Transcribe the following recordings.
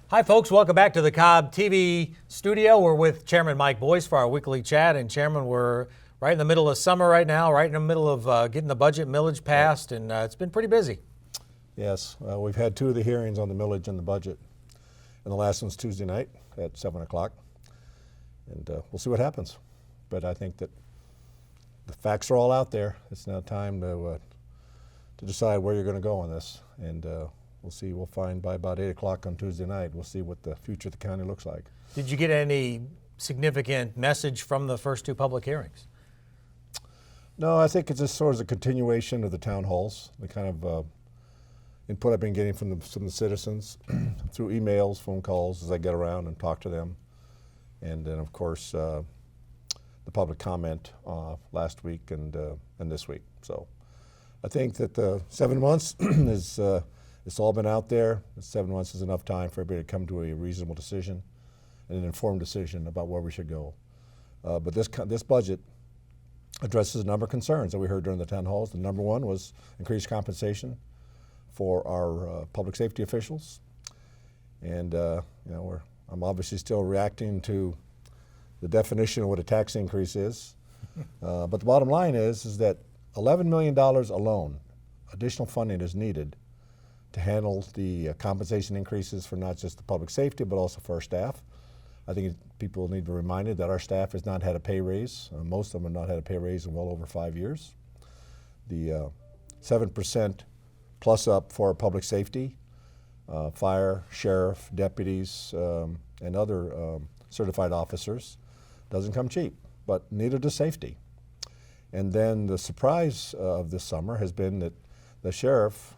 Hi folks, welcome back to the Cobb TV studio. We're with Chairman Mike Boyce for our weekly chat. And Chairman, we're right in the middle of summer right now, right in the middle of getting the budget millage passed, and it's been pretty busy. Yes, we've had two of the hearings on the millage and the budget, and the last one's Tuesday night at 7 o'clock, and we'll see what happens. But I think that the facts are all out there. It's now time to decide where you're going to go on this, and we'll see. We'll find by about 8 o'clock on Tuesday night. We'll see what the future of the county looks like. Did you get any significant message from the first two public hearings? No, I think it's just sort of a continuation of the town halls, the kind of input I've been getting from the citizens through emails, phone calls as I get around and talk to them. And then, of course, the public comment last week and this week. So I think that the 7 months is it's all been out there. 7 months is enough time for everybody to come to a reasonable decision and an informed decision about where we should go. But this budget addresses a number of concerns that we heard during the town halls. The number one was increased compensation for our public safety officials. And I'm obviously still reacting to the definition of what a tax increase is. But the bottom line is that $11 million alone, additional funding is needed to handle the compensation increases for not just the public safety, but also for our staff. I think people need to be reminded that our staff has not had a pay raise. Most of them have not had a pay raise in well over 5 years. The 7% plus up for public safety, fire, sheriff, deputies, and other certified officers doesn't come cheap, but neither does safety. And then the surprise of this summer has been that the sheriff,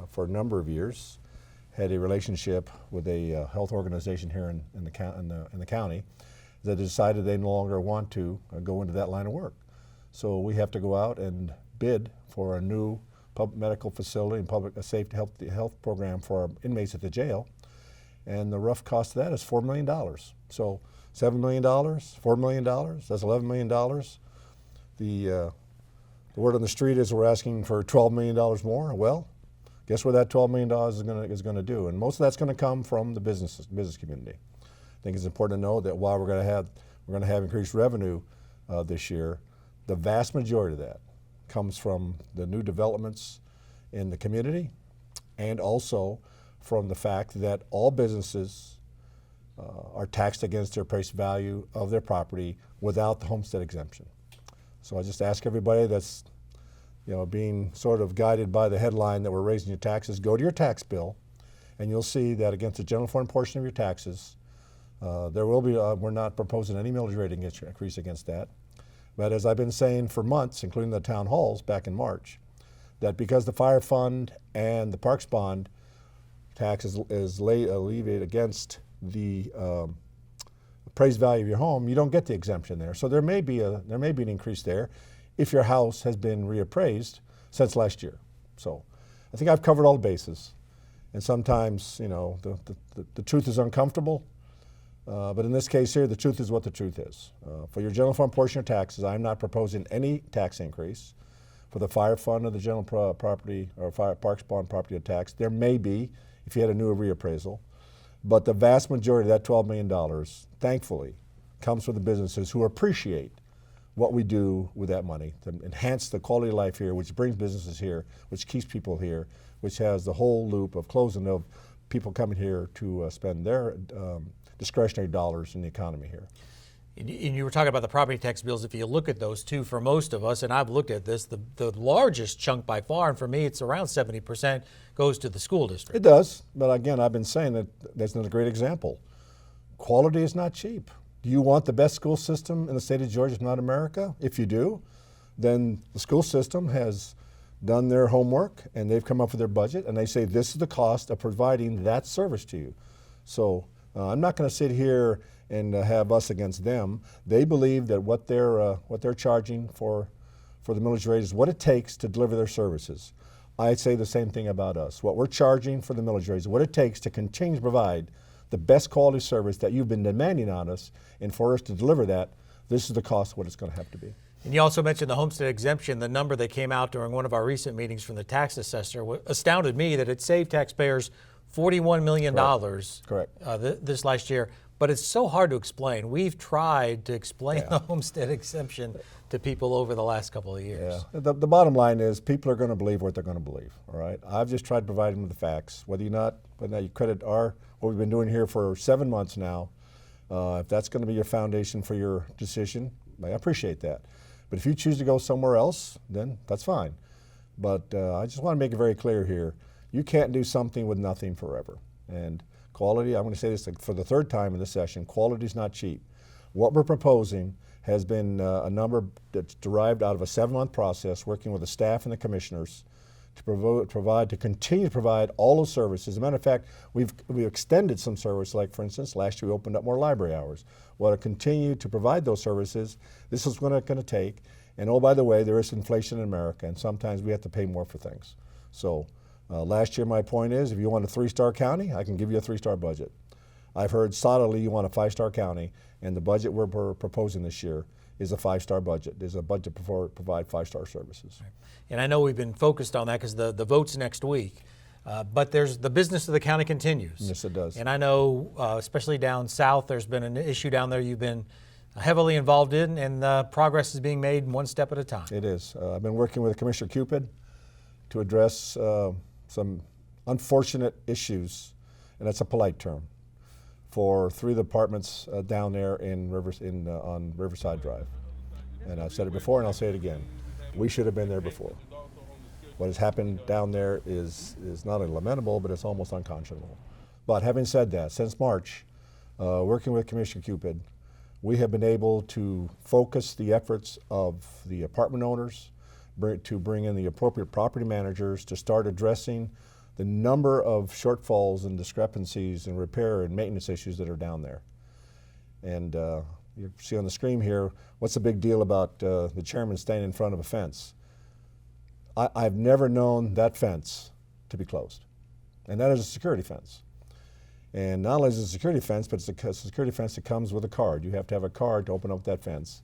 for a number of years, had a relationship with a health organization here in the county that decided they no longer want to go into that line of work. So we have to go out and bid for a new medical facility and public safety health program for our inmates at the jail, and the rough cost of that is $4 million. So $7 million, $4 million, that's $11 million. The word on the street is we're asking for $12 million more. Well, guess where that $12 million is going to do? And most of that's going to come from the business community. I think it's important to know that while we're going to have increased revenue this year, the vast majority of that comes from the new developments in the community, and also from the fact that all businesses are taxed against their appraised value of their property without the homestead exemption. So I just ask everybody that's being sort of guided by the headline that we're raising your taxes, go to your tax bill, and you'll see that against the general fund portion of your taxes, there will be, we're not proposing any millage rate increase against that. But as I've been saying for months, including the town halls back in March, that because the fire fund and the parks bond tax is alleviated against the appraised value of your home, you don't get the exemption there. So there may be an increase there if your house has been reappraised since last year. So I think I've covered all the bases. And sometimes, the truth is uncomfortable. But in this case here, the truth is what the truth is. For your general fund portion of taxes, I'm not proposing any tax increase. For the fire fund or the general property or fire parks bond property tax, there may be if you had a new reappraisal. But the vast majority of that $12 million, thankfully, comes from the businesses who appreciate what we do with that money to enhance the quality of life here, which brings businesses here, which keeps people here, which has the whole loop of closing of people coming here to spend their discretionary dollars in the economy here. And you were talking about the property tax bills. If you look at those two, for most of us, and I've looked at this, the largest chunk by far, and for me it's around 70%, goes to the school district. It does, but again, I've been saying that that's not a great example. Quality is not cheap. Do you want the best school system in the state of Georgia, if not America? If you do, then the school system has done their homework and they've come up with their budget and they say this is the cost of providing that service to you. So I'm not going to sit here and have us against them. They believe that what they're charging for the millage rate is what it takes to deliver their services. I'd say the same thing about us. What we're charging for the millage rate is what it takes to continue to provide the best quality service that you've been demanding on us, and for us to deliver that, this is the cost of what it's going to have to be. And you also mentioned the homestead exemption. The number that came out during one of our recent meetings from the tax assessor astounded me, that it saved taxpayers $41 million Correct. This last year. But it's so hard to explain. We've tried to explain the Homestead Exemption to people over the last couple of years. Yeah. The bottom line is people are going to believe what they're going to believe. All right. I've just tried to provide them with the facts. Whether you credit what we've been doing here for 7 months now, if that's going to be your foundation for your decision, I appreciate that. But if you choose to go somewhere else, then that's fine. But I just want to make it very clear here: you can't do something with nothing forever. And quality, I'm going to say this for the third time in this session, quality is not cheap. What we're proposing has been a number that's derived out of a 7-month process working with the staff and the commissioners to continue to provide all those services. As a matter of fact, we've extended some service, like for instance, last year we opened up more library hours. We want to continue to provide those services. This is what it's going to take. And oh, by the way, there is inflation in America, and sometimes we have to pay more for things. So last year, my point is, if you want a 3-star county, I can give you a 3-star budget. I've heard solidly you want a 5-star county, and the budget we're proposing this year is a 5-star budget. There's a budget to provide 5-star services. And I know we've been focused on that because the vote's next week. But the business of the county continues. Yes, it does. And I know, especially down south, there's been an issue down there you've been heavily involved in, and progress is being made one step at a time. It is. I've been working with Commissioner Cupid to address some unfortunate issues, and that's a polite term, for 3 of the apartments down there on Riverside Drive. And I've said it before, and I'll say it again. We should have been there before. What has happened down there is not only lamentable, but it's almost unconscionable. But having said that, since March, working with Commissioner Cupid, we have been able to focus the efforts of the apartment owners to bring in the appropriate property managers to start addressing the number of shortfalls and discrepancies and repair and maintenance issues that are down there. And you see on the screen here, what's the big deal about the chairman standing in front of a fence? I've never known that fence to be closed. And that is a security fence. And not only is it a security fence, but it's a security fence that comes with a card. You have to have a card to open up that fence.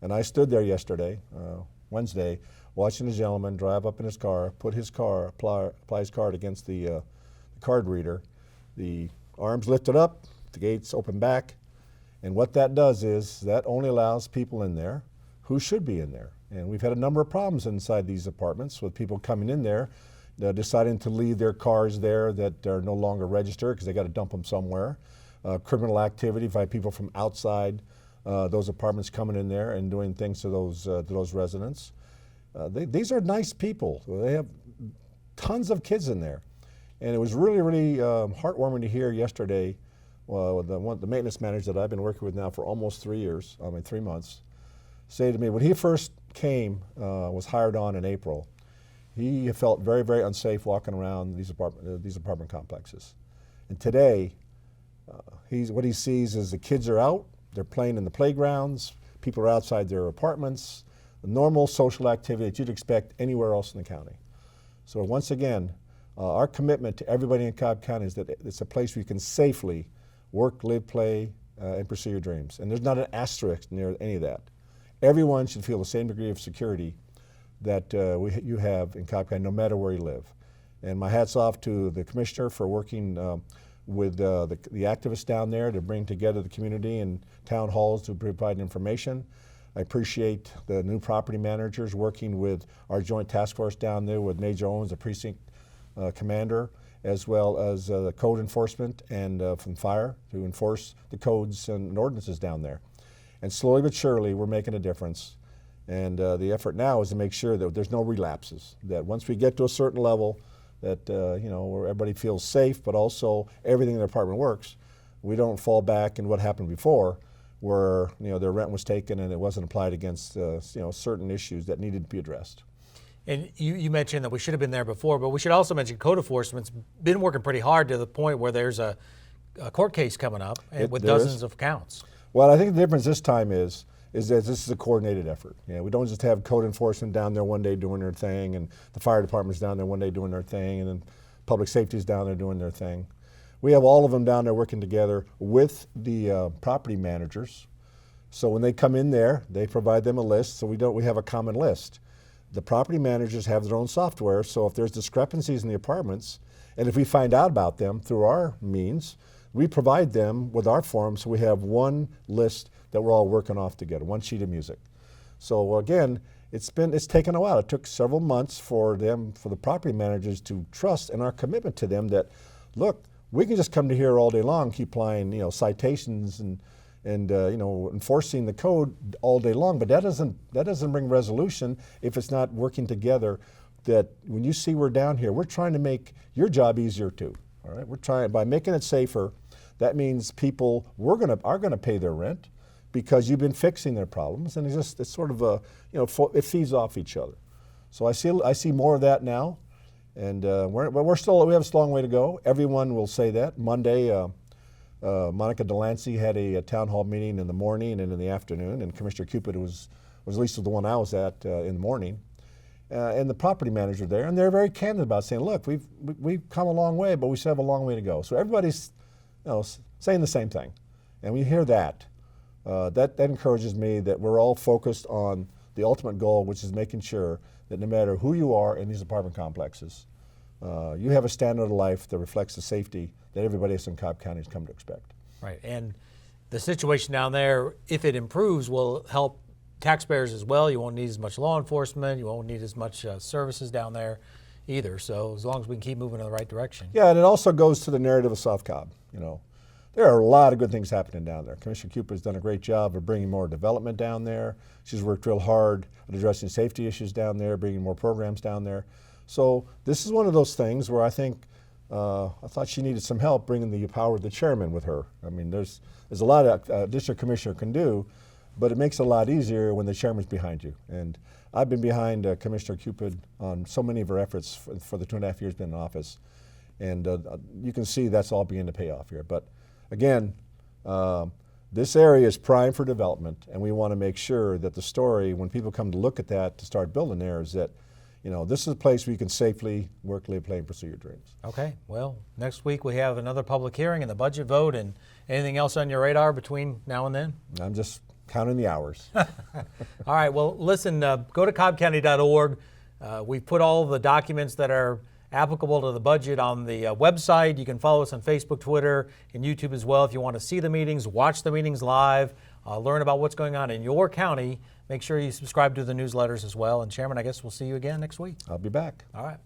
And I stood there yesterday, Wednesday, watching a gentleman drive up in his car, apply his card against the card reader. The arms lifted up, the gates open back, and what that does is that only allows people in there who should be in there. And we've had a number of problems inside these apartments with people coming in there, deciding to leave their cars there that are no longer registered because they got to dump them somewhere. Criminal activity by people from outside those apartments coming in there and doing things to those residents. These are nice people. They have tons of kids in there. And it was really, really heartwarming to hear yesterday the maintenance manager that I've been working with now for almost 3 months, say to me, when he first came, was hired on in April, he felt very, very unsafe walking around these apartment complexes. And today, what he sees is the kids are out, they're playing in the playgrounds, people are outside their apartments, the normal social activity that you'd expect anywhere else in the county. So once again, our commitment to everybody in Cobb County is that it's a place where you can safely work, live, play, and pursue your dreams. And there's not an asterisk near any of that. Everyone should feel the same degree of security that you have in Cobb County, no matter where you live. And my hat's off to the commissioner for working with the activists down there to bring together the community and town halls to provide information. I appreciate the new property managers working with our joint task force down there with Major Owens, the precinct commander, as well as the code enforcement and from fire to enforce the codes and ordinances down there. And slowly but surely, we're making a difference. And the effort now is to make sure that there's no relapses, that once we get to a certain level, that where everybody feels safe, but also everything in the apartment works, we don't fall back in what happened before, where their rent was taken and it wasn't applied against certain issues that needed to be addressed. And you mentioned that we should have been there before, but we should also mention code enforcement's been working pretty hard to the point where there's a court case coming up with dozens of counts. Well, I think the difference this time is that this is a coordinated effort. We don't just have code enforcement down there one day doing their thing, and the fire department's down there one day doing their thing, and then public safety's down there doing their thing. We have all of them down there working together with the property managers. So when they come in there, they provide them a list, so we have a common list. The property managers have their own software, so if there's discrepancies in the apartments, And if we find out about them through our means, we provide them with our form, so we have one list that we're all working off together, one sheet of music. So again, it's taken a while. It took several months for the property managers to trust in our commitment to them that, look, we can just come to here all day long, keep applying, citations and enforcing the code all day long, but that doesn't bring resolution if it's not working together. That when you see we're down here, we're trying to make your job easier too. All right, we're trying by making it safer. That means people are gonna pay their rent because you've been fixing their problems, and it's sort of it feeds off each other. So I see more of that now, and we have a long way to go. Everyone will say that. Monday, Monica Delancey had a town hall meeting in the morning and in the afternoon, and Commissioner Cupid was at least the one I was at in the morning, and the property manager there, and they're very candid about saying, look, we've come a long way, but we still have a long way to go. So everybody's saying the same thing, and we hear that. That encourages me that we're all focused on the ultimate goal, which is making sure that no matter who you are in these apartment complexes, you have a standard of life that reflects the safety that everybody else in Cobb County has come to expect. Right, and the situation down there, if it improves, will help taxpayers as well. You won't need as much law enforcement. You won't need as much services down there either. So as long as we can keep moving in the right direction. Yeah, and it also goes to the narrative of South Cobb. There are a lot of good things happening down there. Commissioner Cooper has done a great job of bringing more development down there. She's worked real hard at addressing safety issues down there, bringing more programs down there. So this is one of those things where I think I thought she needed some help bringing the power of the chairman with her. I mean, there's a lot a district commissioner can do, but it makes it a lot easier when the chairman's behind you. And I've been behind Commissioner Cupid on so many of her efforts for the 2.5 years been in office. And you can see that's all beginning to pay off here. But again, this area is prime for development, and we want to make sure that the story, when people come to look at that to start building there, is that this is a place where you can safely work, live, play, and pursue your dreams. Okay. Well, next week we have another public hearing and the budget vote, and anything else on your radar between now and then? I'm just counting the hours. All right. Well, listen, go to cobbcounty.org. We've put all the documents that are applicable to the budget on the website. You can follow us on Facebook, Twitter, and YouTube as well. If you want to see the meetings, watch the meetings live, learn about what's going on in your county, make sure you subscribe to the newsletters as well. And Chairman, I guess we'll see you again next week. I'll be back. All right.